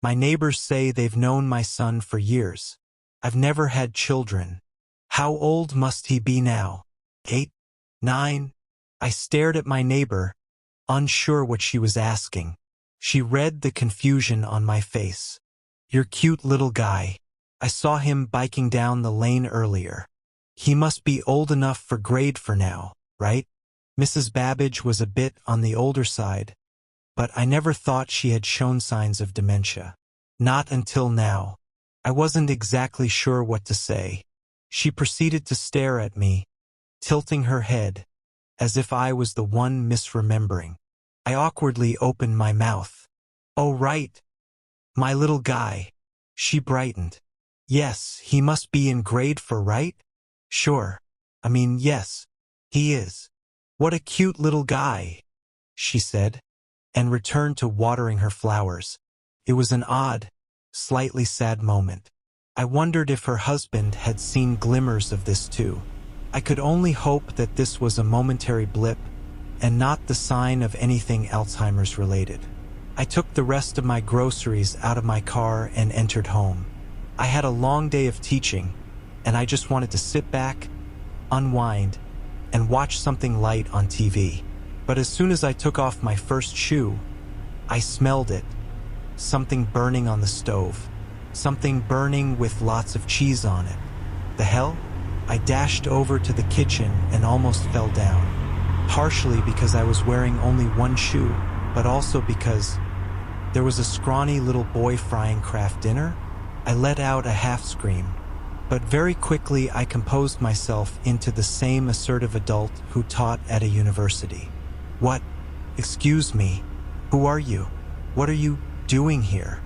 My neighbors say they've known my son for years. I've never had children. How old must he be now? 8? 9? I stared at my neighbor, unsure what she was asking. She read the confusion on my face. Your cute little guy. I saw him biking down the lane earlier. He must be old enough for grade for now, right? Mrs. Babbage was a bit on the older side, but I never thought she had shown signs of dementia. Not until now. I wasn't exactly sure what to say. She proceeded to stare at me, tilting her head, as if I was the one misremembering. I awkwardly opened my mouth. Oh, right. My little guy. She brightened. Yes, he must be in grade 4, right? Sure. Yes, he is. What a cute little guy, she said, and returned to watering her flowers. It was an odd, slightly sad moment. I wondered if her husband had seen glimmers of this too. I could only hope that this was a momentary blip and not the sign of anything Alzheimer's related. I took the rest of my groceries out of my car and entered home. I had a long day of teaching, and I just wanted to sit back, unwind, and watch something light on TV. But as soon as I took off my first shoe, I smelled it. Something burning on the stove. Something burning with lots of cheese on it. The hell? I dashed over to the kitchen and almost fell down. Partially because I was wearing only one shoe, but also because there was a scrawny little boy frying Kraft dinner. I let out a half scream, but very quickly I composed myself into the same assertive adult who taught at a university. What? Excuse me. Who are you? What are you doing here?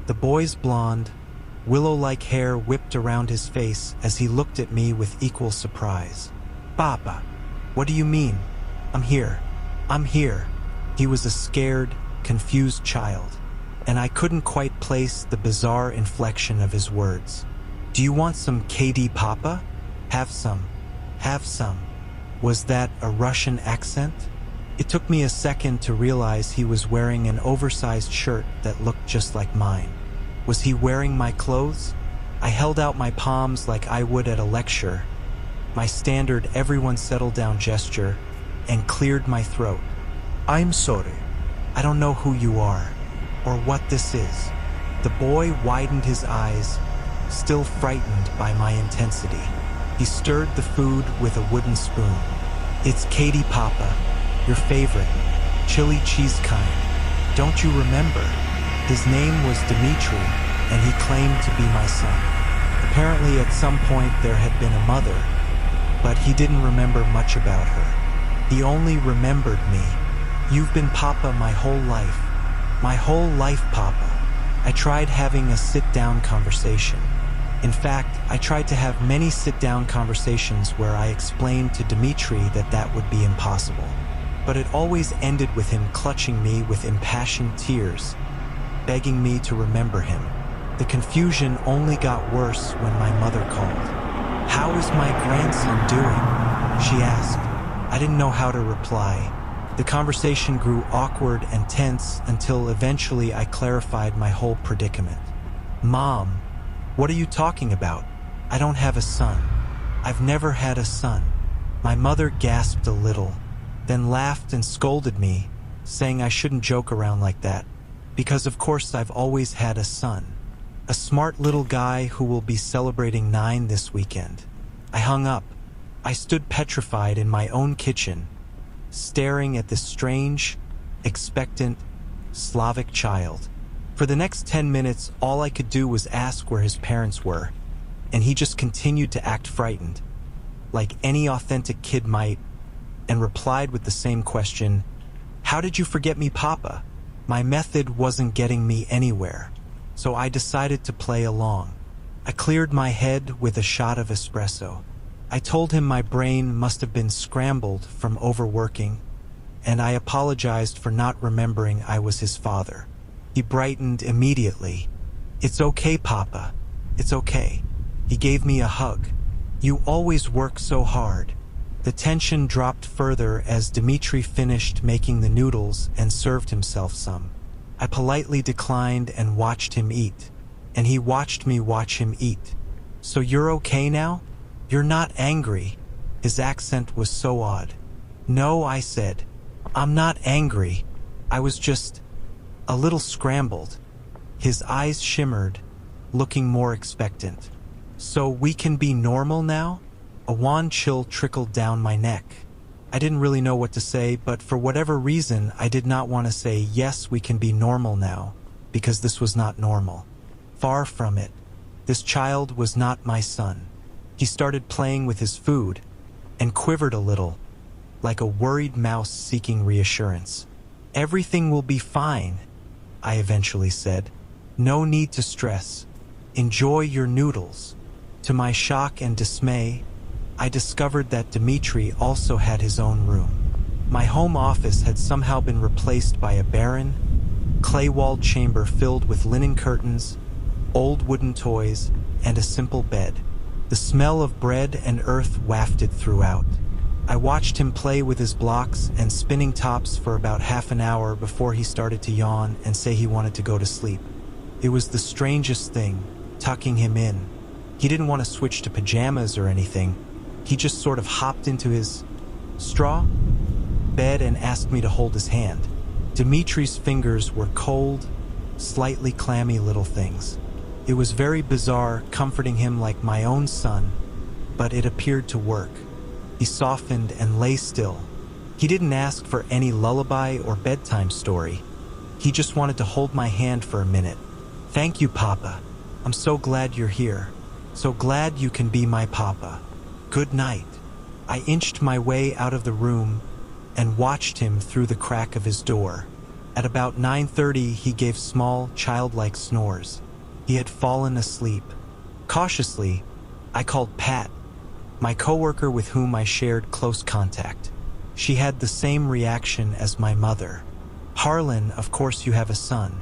The boy's blonde, willow-like hair whipped around his face as he looked at me with equal surprise. Papa, what do you mean? I'm here. I'm here. He was a scared, confused child, and I couldn't quite place the bizarre inflection of his words. Do you want some KD, Papa? Have some. Have some. Was that a Russian accent? It took me a second to realize he was wearing an oversized shirt that looked just like mine. Was he wearing my clothes? I held out my palms like I would at a lecture, my standard everyone settle down gesture, and cleared my throat. I'm sorry. I don't know who you are, or what this is. The boy widened his eyes, still frightened by my intensity. He stirred the food with a wooden spoon. It's Katie, Papa, your favorite, chili cheese kind. Don't you remember? His name was Dimitri, and he claimed to be my son. Apparently at some point there had been a mother, but he didn't remember much about her. He only remembered me. You've been Papa my whole life. My whole life, Papa. I tried having a sit-down conversation. In fact, I tried to have many sit-down conversations where I explained to Dimitri that that would be impossible. But it always ended with him clutching me with impassioned tears, begging me to remember him. The confusion only got worse when my mother called. How is my grandson doing? She asked. I didn't know how to reply. The conversation grew awkward and tense until eventually I clarified my whole predicament. Mom, what are you talking about? I don't have a son. I've never had a son. My mother gasped a little, then laughed and scolded me, saying I shouldn't joke around like that, because of course I've always had a son. A smart little guy who will be celebrating 9 this weekend. I hung up. I stood petrified in my own kitchen, staring at this strange, expectant, Slavic child. For the next 10 minutes, all I could do was ask where his parents were, and he just continued to act frightened, like any authentic kid might, and replied with the same question, "How did you forget me, Papa?" My method wasn't getting me anywhere, so I decided to play along. I cleared my head with a shot of espresso. I told him my brain must have been scrambled from overworking, and I apologized for not remembering I was his father. He brightened immediately. "It's okay, Papa. It's okay." He gave me a hug. "You always work so hard." The tension dropped further as Dimitri finished making the noodles and served himself some. I politely declined and watched him eat. And he watched me watch him eat. So you're okay now? You're not angry? His accent was so odd. No, I said. I'm not angry. I was just a little scrambled. His eyes shimmered, looking more expectant. So we can be normal now? A wan chill trickled down my neck. I didn't really know what to say, but for whatever reason, I did not want to say, yes, we can be normal now, because this was not normal. Far from it. This child was not my son. He started playing with his food and quivered a little, like a worried mouse seeking reassurance. Everything will be fine, I eventually said. No need to stress. Enjoy your noodles. To my shock and dismay, I discovered that Dmitri also had his own room. My home office had somehow been replaced by a barren, clay-walled chamber filled with linen curtains, old wooden toys, and a simple bed. The smell of bread and earth wafted throughout. I watched him play with his blocks and spinning tops for about half an hour before he started to yawn and say he wanted to go to sleep. It was the strangest thing, tucking him in. He didn't want to switch to pajamas or anything. He just sort of hopped into his straw bed and asked me to hold his hand. Dimitri's fingers were cold, slightly clammy little things. It was very bizarre comforting him like my own son, but it appeared to work. He softened and lay still. He didn't ask for any lullaby or bedtime story. He just wanted to hold my hand for a minute. Thank you, Papa. I'm so glad you're here. So glad you can be my Papa. Good night. I inched my way out of the room and watched him through the crack of his door. At about 9:30, he gave small, childlike snores. He had fallen asleep. Cautiously, I called Pat, my coworker with whom I shared close contact. She had the same reaction as my mother. Harlan, of course you have a son.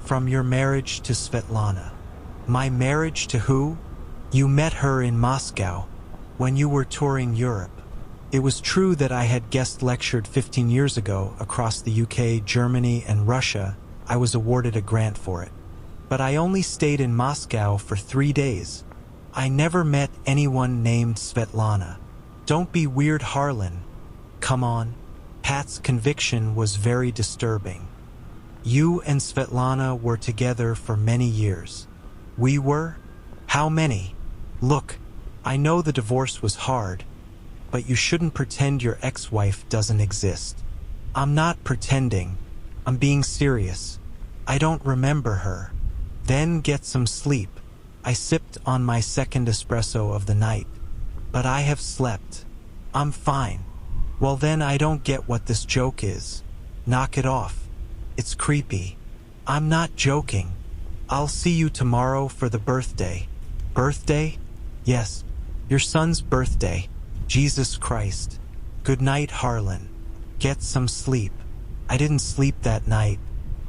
From your marriage to Svetlana. My marriage to who? You met her in Moscow, when you were touring Europe. It was true that I had guest lectured 15 years ago across the UK, Germany, and Russia. I was awarded a grant for it. But I only stayed in Moscow for 3 days. I never met anyone named Svetlana. Don't be weird, Harlan. Come on. Pat's conviction was very disturbing. You and Svetlana were together for many years. We were? How many? Look, I know the divorce was hard, but you shouldn't pretend your ex-wife doesn't exist. I'm not pretending. I'm being serious. I don't remember her. Then get some sleep. I sipped on my second espresso of the night. But I have slept. I'm fine. Well then I don't get what this joke is. Knock it off. It's creepy. I'm not joking. I'll see you tomorrow for the birthday. Birthday? Yes, your son's birthday. Jesus Christ. Good night, Harlan. Get some sleep. I didn't sleep that night.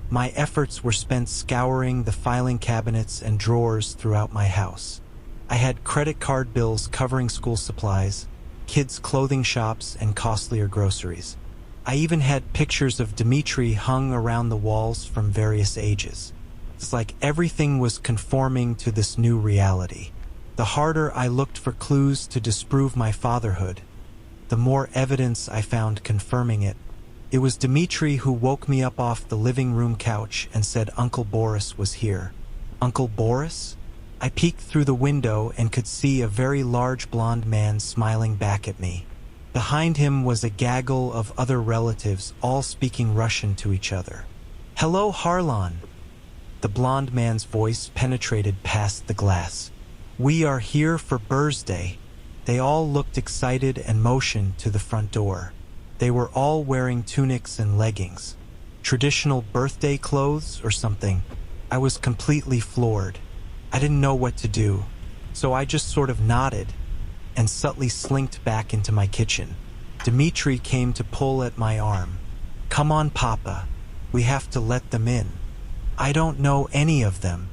My efforts were spent scouring the filing cabinets and drawers throughout my house. I had credit card bills covering school supplies, kids' clothing shops, and costlier groceries. I even had pictures of Dmitri hung around the walls from various ages. It's like everything was conforming to this new reality. The harder I looked for clues to disprove my fatherhood, the more evidence I found confirming it. It was Dmitri who woke me up off the living room couch and said Uncle Boris was here. Uncle Boris? I peeked through the window and could see a very large blonde man smiling back at me. Behind him was a gaggle of other relatives, all speaking Russian to each other. Hello, Harlan. The blonde man's voice penetrated past the glass. We are here for birthday. They all looked excited and motioned to the front door. They were all wearing tunics and leggings. Traditional birthday clothes or something. I was completely floored. I didn't know what to do, so I just sort of nodded and subtly slinked back into my kitchen. Dmitri came to pull at my arm. Come on, Papa. We have to let them in. I don't know any of them.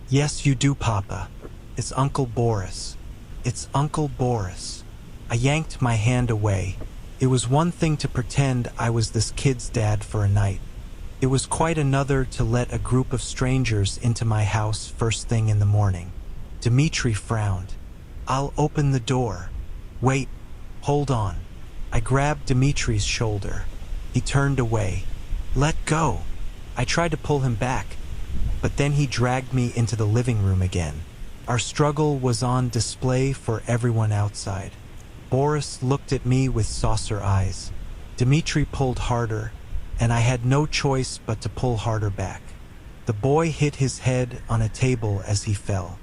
Yes, you do, Papa. It's Uncle Boris. It's Uncle Boris. I yanked my hand away. It was one thing to pretend I was this kid's dad for a night, It was quite another to let a group of strangers into my house first thing in the morning. Dmitri frowned. "I'll open the door." "Wait, hold on." I grabbed Dmitri's shoulder. He turned away. "Let go." I tried to pull him back, but then he dragged me into the living room again. Our struggle was on display for everyone outside. Boris looked at me with saucer eyes. Dmitri pulled harder, and I had no choice but to pull harder back. The boy hit his head on a table as he fell.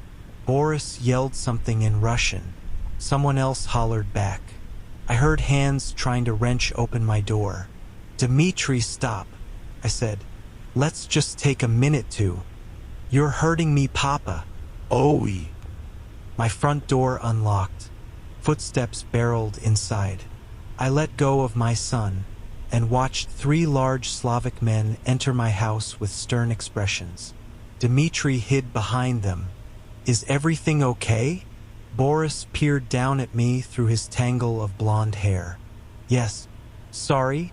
Boris yelled something in Russian. Someone else hollered back. I heard hands trying to wrench open my door. "Dmitri, stop," I said. "Let's just take a minute to." "You're hurting me, Papa." "Oi." My front door unlocked. Footsteps barreled inside. I let go of my son and watched 3 large Slavic men enter my house with stern expressions. Dmitri hid behind them. "Is everything okay?" Boris peered down at me through his tangle of blonde hair. "Yes, sorry,"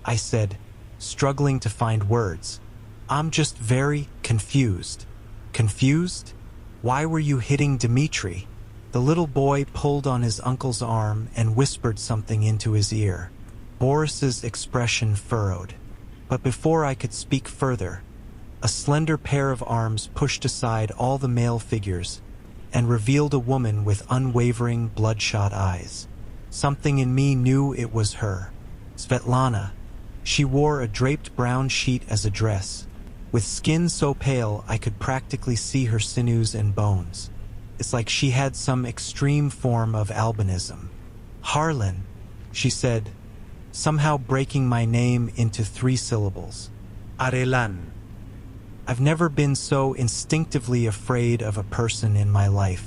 I said, struggling to find words. "I'm just very confused." "Confused? Why were you hitting Dmitri?" The little boy pulled on his uncle's arm and whispered something into his ear. Boris's expression furrowed. But before I could speak further, a slender pair of arms pushed aside all the male figures and revealed a woman with unwavering, bloodshot eyes. Something in me knew it was her. Svetlana. She wore a draped brown sheet as a dress, with skin so pale I could practically see her sinews and bones. It's like she had some extreme form of albinism. "Harlan," she said, somehow breaking my name into 3 syllables. "Arelan." I've never been so instinctively afraid of a person in my life.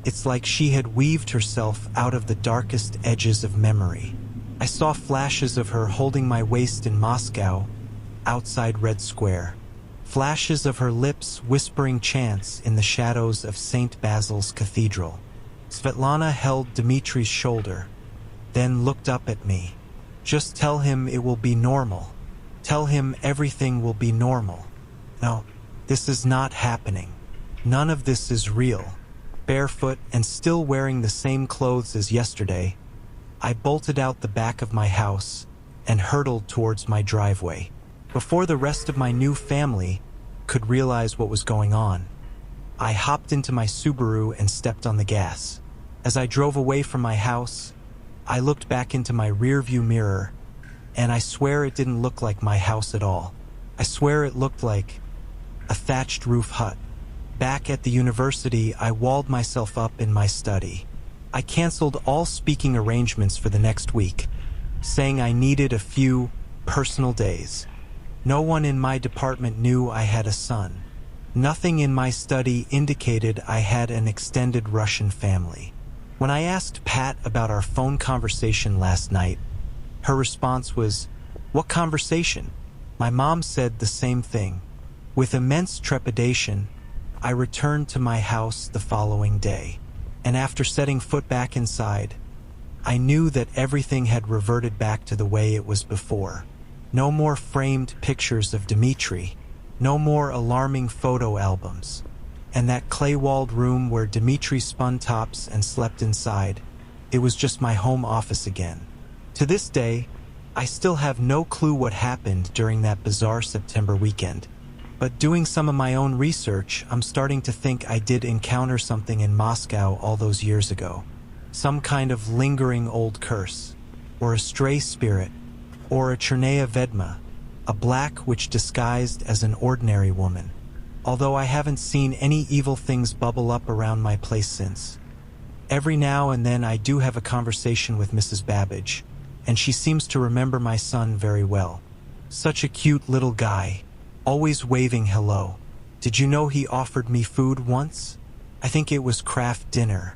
It's like she had weaved herself out of the darkest edges of memory. I saw flashes of her holding my waist in Moscow, outside Red Square. Flashes of her lips whispering chants in the shadows of St. Basil's Cathedral. Svetlana held Dmitri's shoulder, then looked up at me. "Just tell him it will be normal. Tell him everything will be normal." "No, this is not happening. None of this is real." Barefoot and still wearing the same clothes as yesterday, I bolted out the back of my house and hurtled towards my driveway. Before the rest of my new family could realize what was going on, I hopped into my Subaru and stepped on the gas. As I drove away from my house, I looked back into my rearview mirror, and I swear it didn't look like my house at all. I swear it looked like a thatched roof hut. Back at the university, I walled myself up in my study. I canceled all speaking arrangements for the next week, saying I needed a few personal days. No one in my department knew I had a son. Nothing in my study indicated I had an extended Russian family. When I asked Pat about our phone conversation last night, her response was, "What conversation?" My mom said the same thing. With immense trepidation, I returned to my house the following day, and after setting foot back inside, I knew that everything had reverted back to the way it was before. No more framed pictures of Dmitri, no more alarming photo albums, and that clay-walled room where Dmitri spun tops and slept inside, it was just my home office again. To this day, I still have no clue what happened during that bizarre September weekend. But doing some of my own research, I'm starting to think I did encounter something in Moscow all those years ago. Some kind of lingering old curse, or a stray spirit, or a Chernaya Vedma, a black witch disguised as an ordinary woman. Although I haven't seen any evil things bubble up around my place since. Every now and then I do have a conversation with Mrs. Babbage, and she seems to remember my son very well. Such a cute little guy, always waving hello. Did you know he offered me food once? I think it was Kraft dinner.